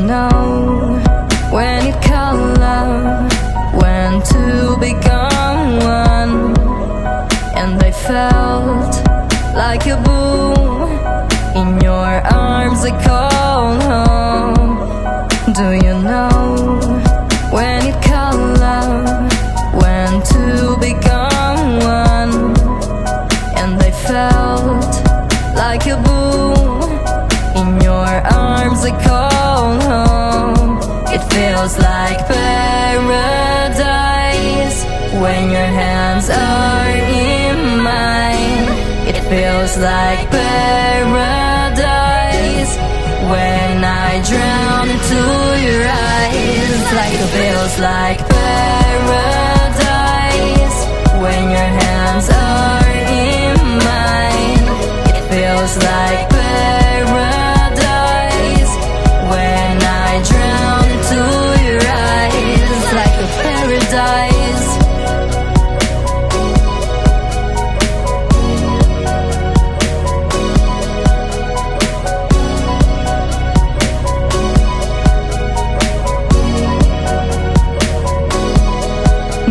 know when you call love, when to become one? And I felt like a boom in your arms, I call home. Do you know when you call love, when to become one? And I felt like a boom in your arms, I call home. It feels like paradise when your hands are in mine. It feels like paradise when I drown into your eyes. Like it feels like paradise when your hands are in mine. It feels like paradise when I drown into your eyes. Like a paradise.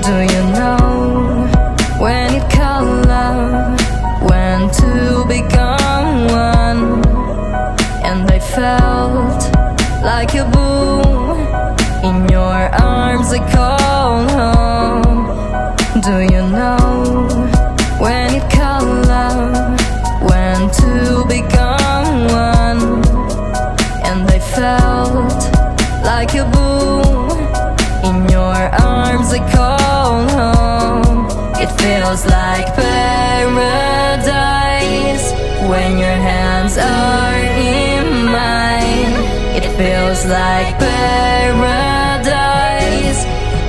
Do you know when you call love, when to become one? And I felt like a boom in your arms, I call home. Do you know when you call love, when to become one? And I felt like a boom in your arms, I call home. It feels like paradise when your hands are in mine. It feels like paradise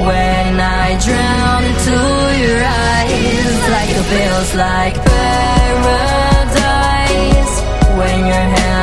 when I drown into your eyes. Like it feels like paradise when your hands